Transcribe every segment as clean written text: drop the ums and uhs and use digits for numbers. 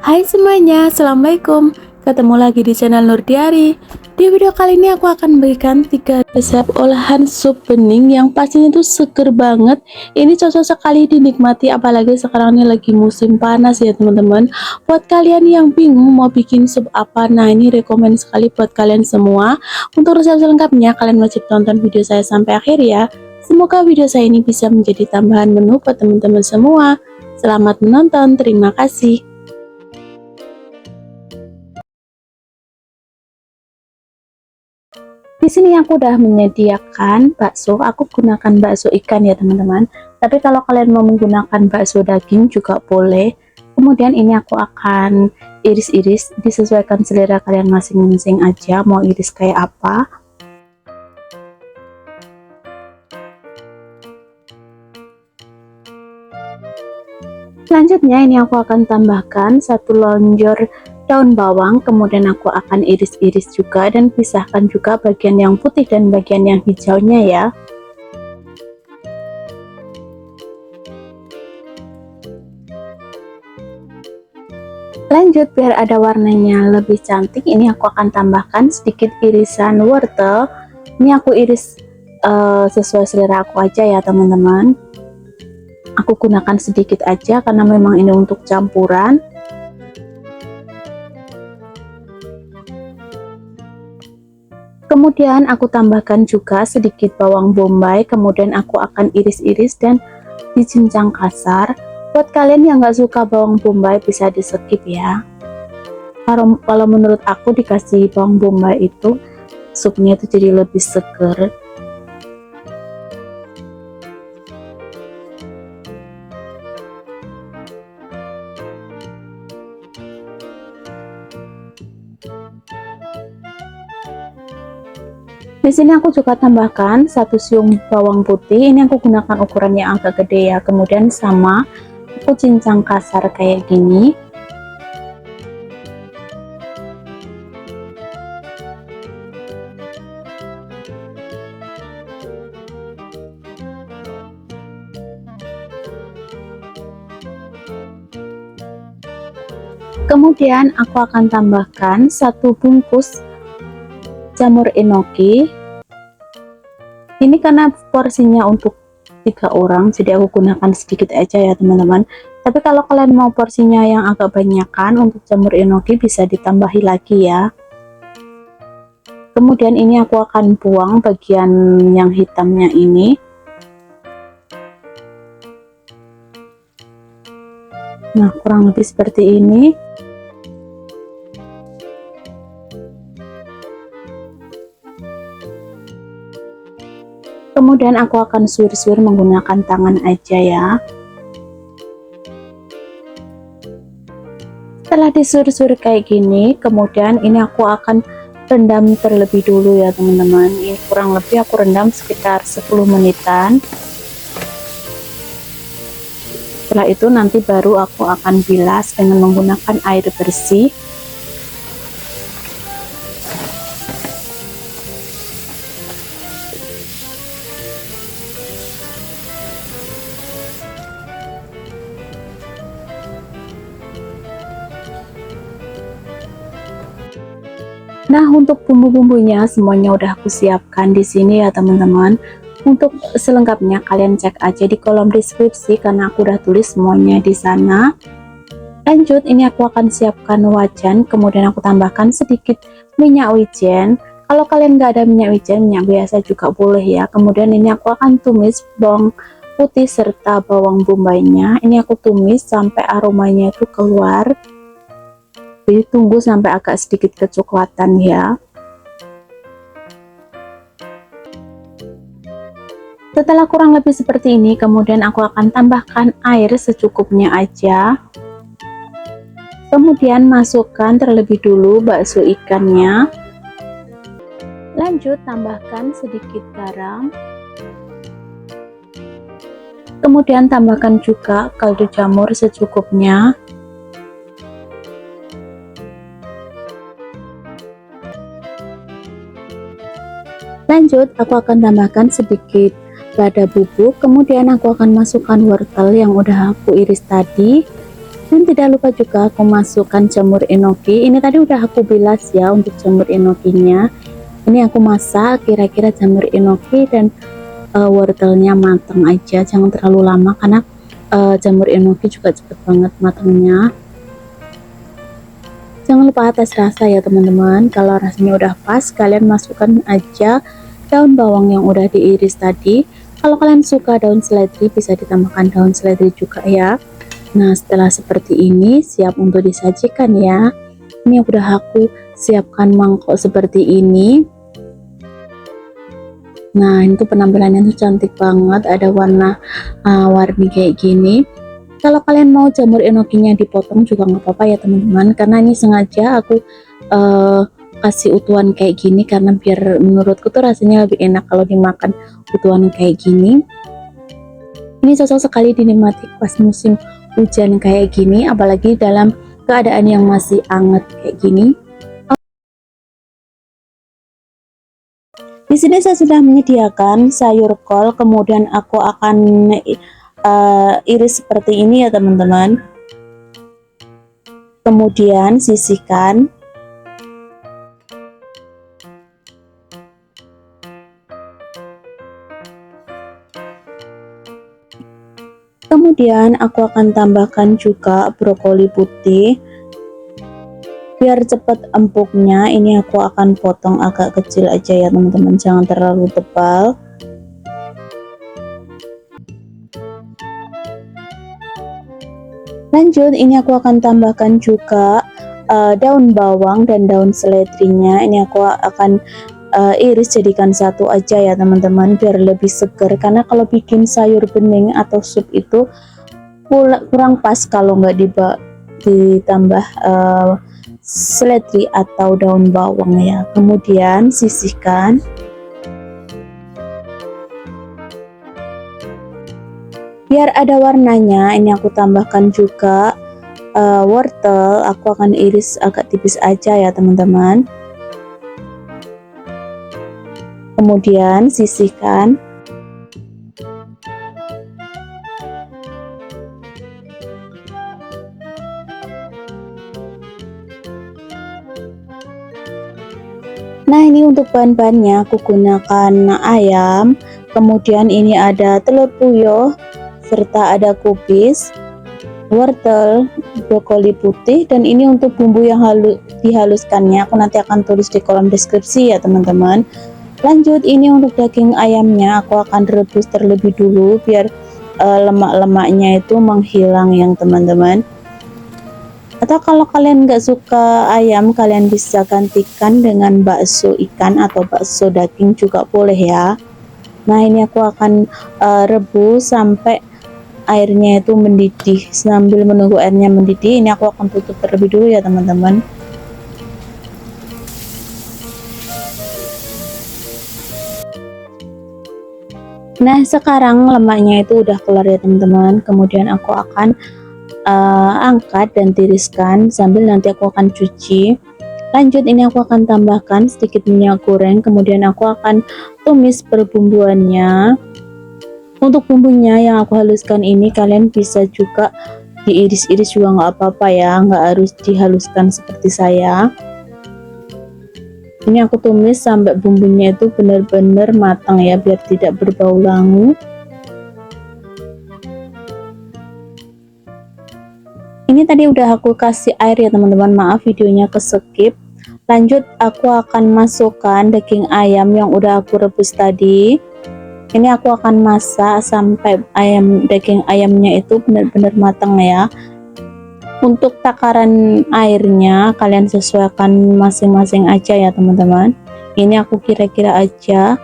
Hai semuanya, Assalamualaikum. Ketemu lagi di channel Nurdiari. Di video kali ini aku akan memberikan 3 resep olahan sup bening yang pastinya itu seger banget. Ini cocok sekali dinikmati apalagi sekarang ini lagi musim panas ya teman-teman. Buat kalian yang bingung mau bikin sup apa, nah ini rekomen sekali buat kalian semua. Untuk resep selengkapnya kalian wajib tonton video saya sampai akhir ya. Semoga video saya ini bisa menjadi tambahan menu buat teman-teman semua. Selamat menonton, terima kasih. Di sini aku udah menyediakan bakso. Aku gunakan bakso ikan ya teman-teman. Tapi kalau kalian mau menggunakan bakso daging juga boleh. Kemudian ini aku akan iris-iris, disesuaikan selera kalian masing-masing aja mau iris kayak apa. Selanjutnya ini aku akan tambahkan 1 lonjor daun bawang, kemudian aku akan iris-iris juga dan pisahkan juga bagian yang putih dan bagian yang hijaunya ya. Lanjut, biar ada warnanya lebih cantik, ini aku akan tambahkan sedikit irisan wortel. Ini aku iris sesuai selera aku aja ya teman-teman. Aku gunakan sedikit aja karena memang ini untuk campuran. Kemudian aku tambahkan juga sedikit bawang bombay, kemudian aku akan iris-iris dan dicincang kasar. Buat kalian yang nggak suka bawang bombay bisa di skip ya. Kalau menurut aku dikasih bawang bombay itu supnya itu jadi lebih seger. Di sini aku juga tambahkan 1 siung bawang putih. Ini aku gunakan ukurannya agak gede ya. Kemudian sama aku cincang kasar kayak gini. Kemudian aku akan tambahkan 1 bungkus jamur enoki. Ini karena porsinya untuk 3 orang jadi aku gunakan sedikit aja ya teman-teman. Tapi kalau kalian mau porsinya yang agak banyakan untuk jamur enoki bisa ditambahi lagi ya. Kemudian ini aku akan buang bagian yang hitamnya ini. Nah, kurang lebih seperti ini. Kemudian aku akan suir-suir menggunakan tangan aja ya. Setelah disuir-suir kayak gini, kemudian ini aku akan rendam terlebih dulu ya teman-teman. Ini kurang lebih aku rendam sekitar 10 menitan. Setelah itu nanti baru aku akan bilas dengan menggunakan air bersih. Nah, untuk bumbu-bumbunya semuanya udah aku siapkan di sini ya teman-teman. Untuk selengkapnya kalian cek aja di kolom deskripsi karena aku udah tulis semuanya di sana. Lanjut, ini aku akan siapkan wajan, kemudian aku tambahkan sedikit minyak wijen. Kalau kalian nggak ada minyak wijen, minyak biasa juga boleh ya. Kemudian ini aku akan tumis bawang putih serta bawang bombaynya. Ini aku tumis sampai aromanya itu keluar. Jadi tunggu sampai agak sedikit kecoklatan ya. Setelah kurang lebih seperti ini, kemudian aku akan tambahkan air secukupnya aja. Kemudian masukkan terlebih dulu bakso ikannya. Lanjut tambahkan sedikit garam. Kemudian tambahkan juga kaldu jamur secukupnya. Lanjut, aku akan tambahkan sedikit lada bubuk, kemudian aku akan masukkan wortel yang udah aku iris tadi. Dan tidak lupa juga aku masukkan jamur enoki. Ini tadi udah aku bilas ya untuk jamur enokinya. Ini aku masak kira-kira jamur enoki dan wortelnya matang aja, jangan terlalu lama karena jamur enoki juga cepet banget matangnya. Jangan lupa tes rasa ya teman-teman. Kalau rasanya udah pas, kalian masukkan aja daun bawang yang udah diiris tadi. Kalau kalian suka daun seledri, bisa ditambahkan daun seledri juga ya. Nah, setelah seperti ini siap untuk disajikan ya. Ini udah aku siapkan mangkok seperti ini. Nah, itu penampilannya tuh cantik banget, ada warni kayak gini. Kalau kalian mau jamur enokinya dipotong juga nggak apa-apa ya teman-teman, karena ini sengaja aku kasih utuhan kayak gini karena biar menurutku tuh rasanya lebih enak kalau dimakan utuhan kayak gini. Ini cocok sekali dinikmati pas musim hujan kayak gini, apalagi dalam keadaan yang masih anget kayak gini. Di sini saya sudah menyediakan sayur kol, kemudian aku akan iris seperti ini ya teman-teman. Kemudian sisihkan. Kemudian aku akan tambahkan juga brokoli putih. Biar cepat empuknya, ini aku akan potong agak kecil aja ya teman-teman, jangan terlalu tebal. Lanjut, ini aku akan tambahkan juga daun bawang dan daun seledrinya. Ini aku akan iris jadikan satu aja ya teman-teman, biar lebih segar. Karena kalau bikin sayur bening atau sup itu kurang pas kalau nggak ditambah seledri atau daun bawang ya. Kemudian sisihkan. Biar ada warnanya, ini aku tambahkan juga wortel. Aku akan iris agak tipis aja ya teman-teman. Kemudian sisihkan. Nah, ini untuk bahan-bahannya aku gunakan ayam, kemudian ini ada telur puyuh, serta ada kubis, wortel, brokoli putih, dan ini untuk bumbu yang dihaluskannya aku nanti akan tulis di kolom deskripsi ya teman-teman. Lanjut, ini untuk daging ayamnya aku akan rebus terlebih dulu biar lemak-lemaknya itu menghilang ya teman-teman. Atau kalau kalian nggak suka ayam, kalian bisa gantikan dengan bakso ikan atau bakso daging juga boleh ya. Nah, ini aku akan rebus sampai airnya itu mendidih. Sambil menunggu airnya mendidih, ini aku akan tutup terlebih dulu ya teman-teman. Nah, sekarang lemaknya itu udah keluar ya teman-teman. Kemudian aku akan angkat dan tiriskan sambil nanti aku akan cuci. Lanjut, ini aku akan tambahkan sedikit minyak goreng, kemudian aku akan tumis perbumbuannya. Untuk bumbunya yang aku haluskan ini kalian bisa juga diiris-iris juga nggak apa-apa ya, nggak harus dihaluskan seperti saya. Ini aku tumis sampai bumbunya itu benar-benar matang ya, biar tidak berbau langu. Ini tadi udah aku kasih air ya teman-teman, maaf videonya ke skip. Lanjut, aku akan masukkan daging ayam yang udah aku rebus tadi. Ini aku akan masak sampai daging ayamnya itu benar-benar matang ya. Untuk takaran airnya kalian sesuaikan masing-masing aja ya teman-teman. Ini aku kira-kira aja.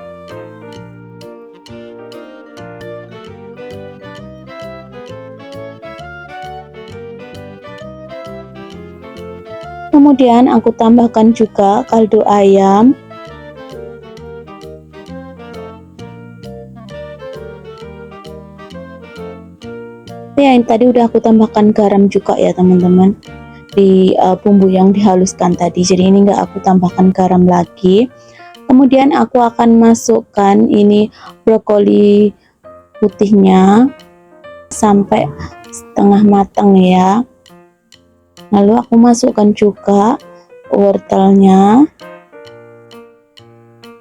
Kemudian aku tambahkan juga kaldu ayam. Ya, ini tadi udah aku tambahkan garam juga ya teman-teman di bumbu yang dihaluskan tadi. Jadi ini enggak aku tambahkan garam lagi. Kemudian aku akan masukkan ini brokoli putihnya sampai setengah matang ya. Lalu aku masukkan juga wortelnya.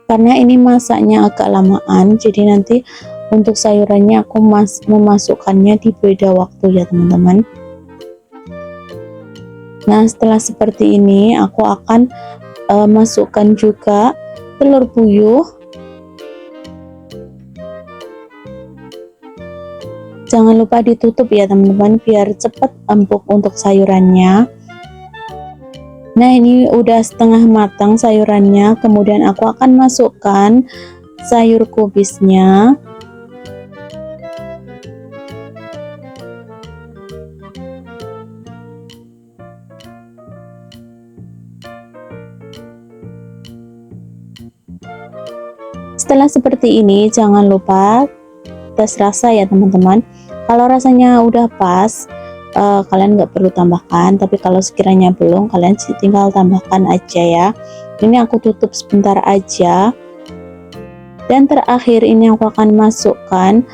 Karena ini masaknya agak lamaan, jadi nanti untuk sayurannya aku memasukkannya di beda waktu ya teman-teman. Nah, setelah seperti ini aku akan masukkan juga telur puyuh. Jangan lupa ditutup ya teman-teman, biar cepat empuk untuk sayurannya. Nah, ini udah setengah matang sayurannya, kemudian aku akan masukkan sayur kubisnya. Setelah seperti ini, jangan lupa tes rasa ya teman-teman. Kalau rasanya udah pas, kalian nggak perlu tambahkan, tapi kalau sekiranya belum, kalian tinggal tambahkan aja ya. Ini aku tutup sebentar aja. Dan terakhir ini aku akan masukkan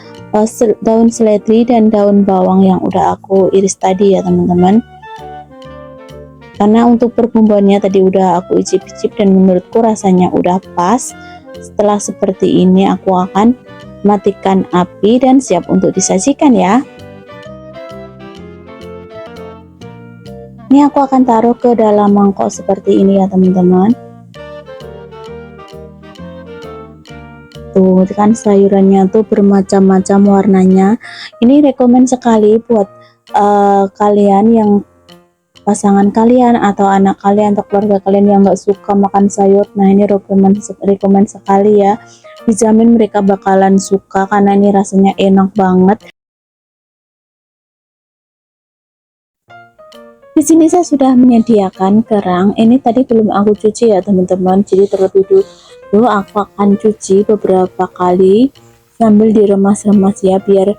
daun seledri dan daun bawang yang udah aku iris tadi ya teman-teman. Karena untuk perbumbuannya tadi udah aku icip-icip dan menurutku rasanya udah pas. Setelah seperti ini aku akan matikan api dan siap untuk disajikan ya. Ini aku akan taruh ke dalam mangkok seperti ini ya teman-teman. Tuh kan sayurannya tuh bermacam-macam warnanya. Ini rekomen sekali buat kalian yang pasangan kalian atau anak kalian atau keluarga kalian yang nggak suka makan sayur. Nah, ini rekomen sekali ya. Dijamin mereka bakalan suka karena ini rasanya enak banget. Di sini saya sudah menyediakan kerang. Ini tadi belum aku cuci ya teman-teman. Jadi terlebih dulu aku akan cuci beberapa kali sambil diremas-remas ya biar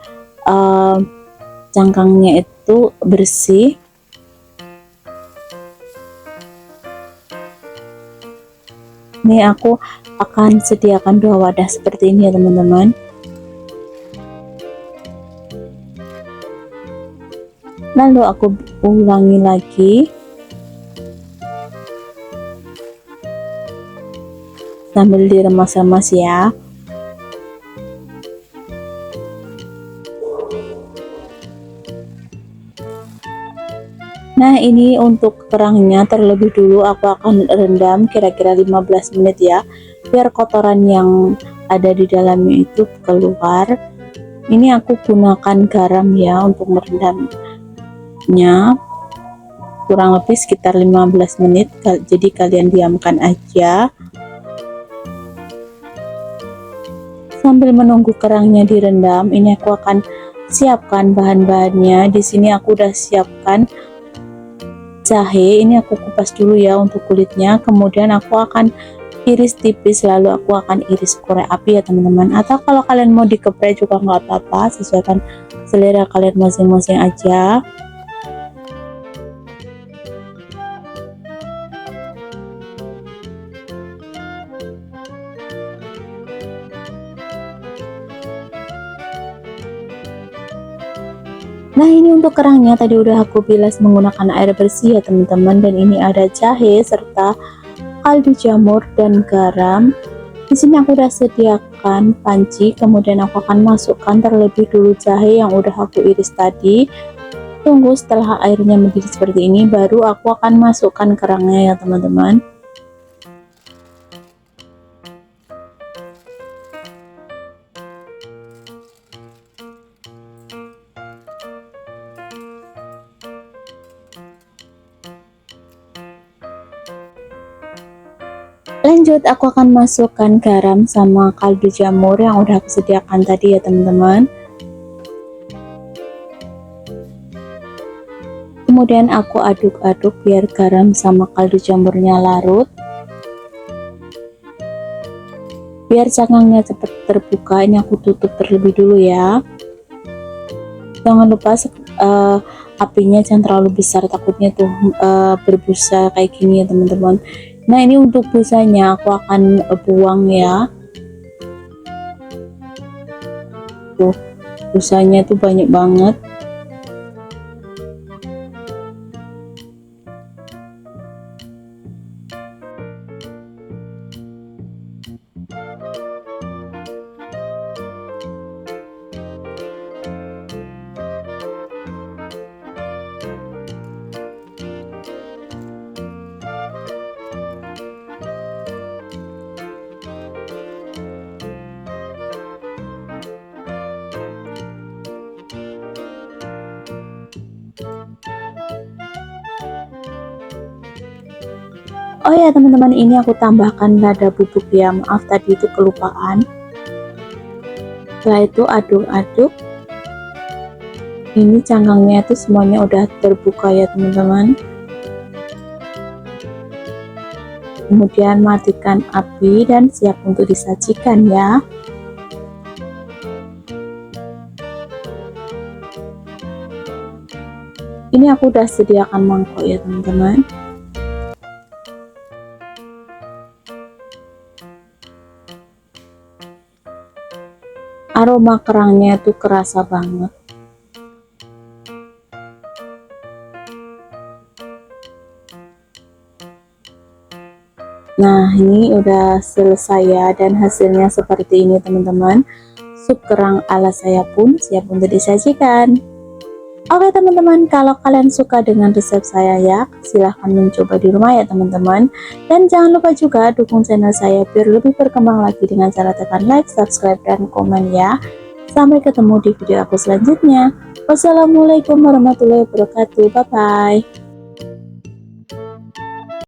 cangkangnya itu bersih. Ini aku akan sediakan 2 wadah seperti ini ya teman-teman. Lalu aku ulangi lagi sambil diremas-remas ya. Nah, ini untuk kerangnya terlebih dulu aku akan rendam kira-kira 15 menit ya, biar kotoran yang ada di dalamnya itu keluar. Ini aku gunakan garam ya untuk merendamnya, kurang lebih sekitar 15 menit, jadi kalian diamkan aja. Sambil menunggu kerangnya direndam, ini aku akan siapkan bahan-bahannya. Di sini aku udah siapkan jahe, ini aku kupas dulu ya untuk kulitnya, kemudian aku akan iris tipis, lalu aku akan iris korek api ya teman-teman, atau kalau kalian mau dikeprek juga nggak apa-apa, sesuaikan selera kalian masing-masing aja. Nah, ini untuk kerangnya tadi udah aku bilas menggunakan air bersih ya teman-teman, dan ini ada jahe serta kaldu jamur dan garam. Di sini aku udah sediakan panci, kemudian aku akan masukkan terlebih dulu jahe yang udah aku iris tadi. Tunggu setelah airnya mendidih seperti ini, baru aku akan masukkan kerangnya ya teman-teman. Lanjut, aku akan masukkan garam sama kaldu jamur yang udah aku sediakan tadi ya teman-teman. Kemudian aku aduk-aduk biar garam sama kaldu jamurnya larut. Biar cangkangnya cepat terbuka, ini aku tutup terlebih dulu ya. Jangan lupa apinya jangan terlalu besar, takutnya tuh berbusa kayak gini ya teman-teman. Nah, ini untuk busanya aku akan buang ya. Tuh, busanya tuh banyak banget. Oh ya teman-teman, ini aku tambahkan lada bubuk ya, maaf tadi itu kelupaan. Setelah itu aduk-aduk. Ini canggangnya itu semuanya udah terbuka ya teman-teman. Kemudian matikan api dan siap untuk disajikan ya. Ini aku udah sediakan mangkok ya teman-teman. Aroma kerangnya itu kerasa banget. Nah, ini udah selesai ya, dan hasilnya seperti ini teman-teman. Sup kerang ala saya pun siap untuk disajikan. Oke teman-teman, kalau kalian suka dengan resep saya ya, silahkan mencoba di rumah ya teman-teman. Dan jangan lupa juga dukung channel saya biar lebih berkembang lagi dengan cara tekan like, subscribe, dan komen ya. Sampai ketemu di video aku selanjutnya. Wassalamualaikum warahmatullahi wabarakatuh. Bye-bye.